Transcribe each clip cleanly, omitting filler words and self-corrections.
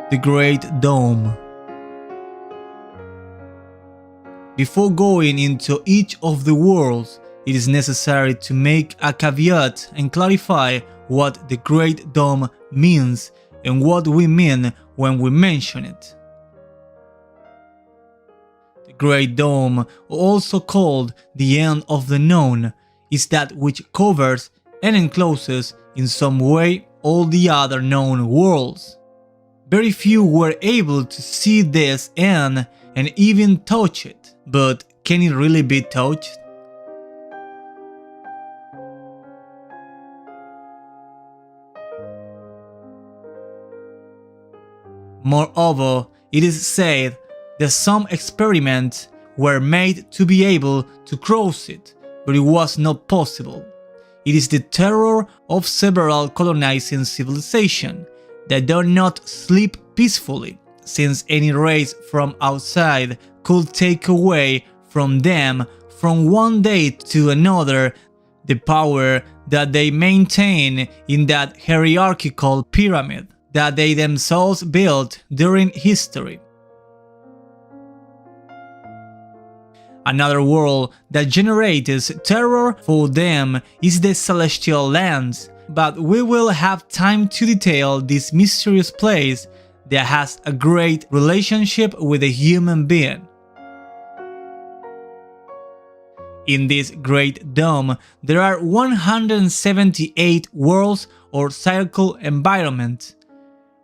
The Great Dome. Before going into each of the worlds, it is necessary to make a caveat and clarify what the Great Dome means and what we mean when we mention it. The Great Dome, also called the End of the Known, is that which covers and encloses in some way all the other known worlds. Very few were able to see this end and even touch it, but can it really be touched? Moreover, it is said that some experiments were made to be able to cross it, but it was not possible. It is the terror of several colonizing civilizations that do not sleep peacefully, since any race from outside could take away from them from one day to another the power that they maintain in that hierarchical pyramid that they themselves built during history. Another world that generates terror for them is the Celestial Lands, but we will have time to detail this mysterious place that has a great relationship with a human being. In this Great Dome, there are 178 worlds or circle environments,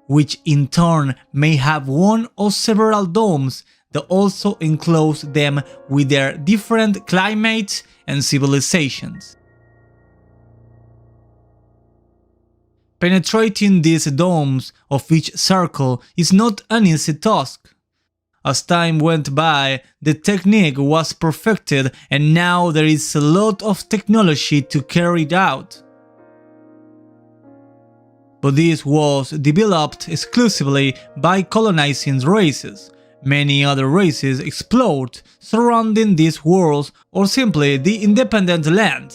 which in turn may have one or several domes that also enclose them with their different climates and civilizations. Penetrating these domes of each circle is not an easy task. As time went by, the technique was perfected and now there is a lot of technology to carry it out. But this was developed exclusively by colonizing races. Many other races explored surrounding these worlds or simply the independent land.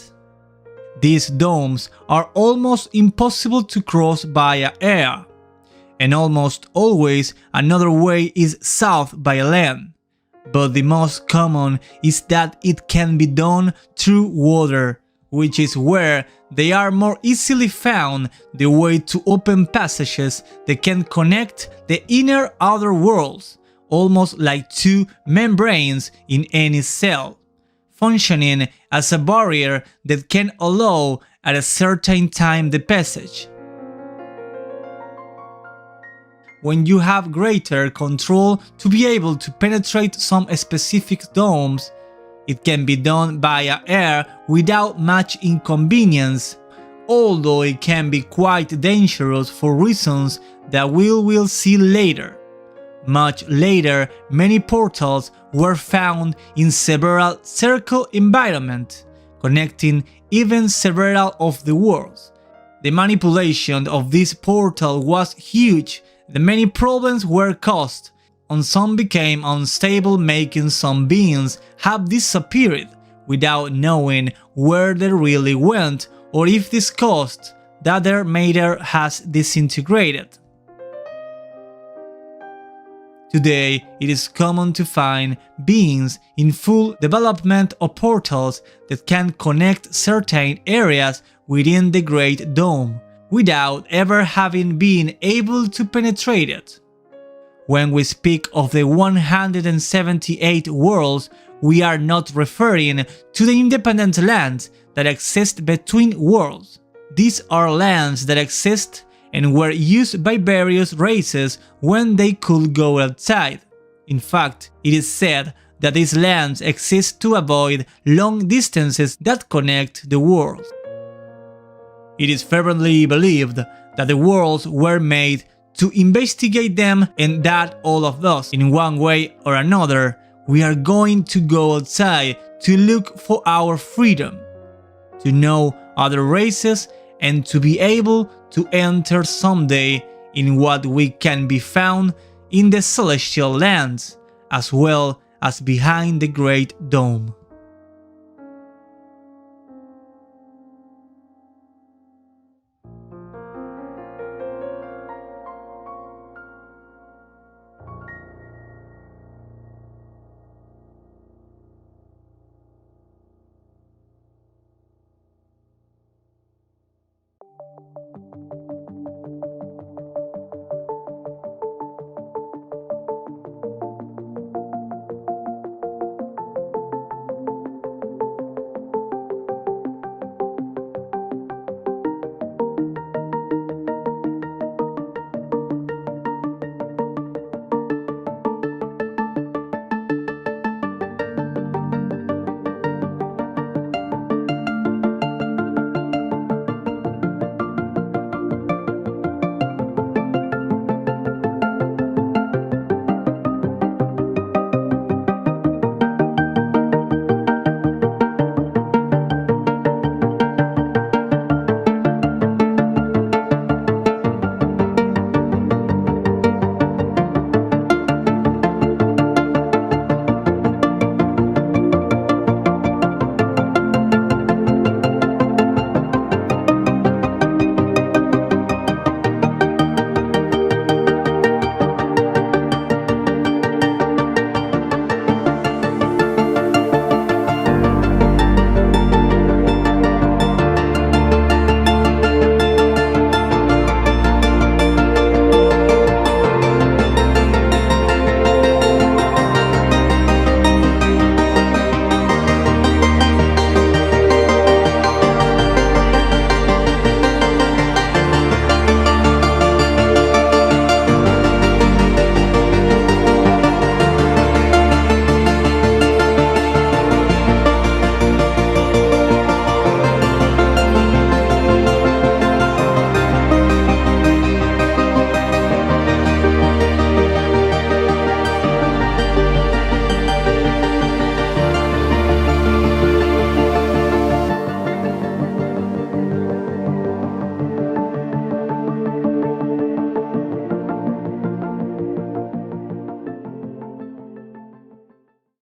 These domes are almost impossible to cross via air, and almost always another way is south by land, but the most common is that it can be done through water, which is where they are more easily found, the way to open passages that can connect the inner outer worlds, almost like two membranes in any cell, functioning as a barrier that can allow at a certain time the passage. When you have greater control to be able to penetrate some specific domes, it can be done via air without much inconvenience, although it can be quite dangerous for reasons that we will see later. Much later, many portals were found in several circle environments, connecting even several of the worlds. The manipulation of this portal was huge, and many problems were caused, and some became unstable, making some beings have disappeared without knowing where they really went or if this caused that their matter has disintegrated. Today, it is common to find beings in full development of portals that can connect certain areas within the Great Dome, without ever having been able to penetrate it. When we speak of the 178 worlds, we are not referring to the independent lands that exist between worlds. These are lands that exist and were used by various races when they could go outside. In fact, it is said that these lands exist to avoid long distances that connect the worlds. It is fervently believed that the worlds were made to investigate them and that all of us, in one way or another, we are going to go outside to look for our freedom, to know other races and to be able to enter someday in what we can be found in the Celestial Lands, as well as behind the Great Dome.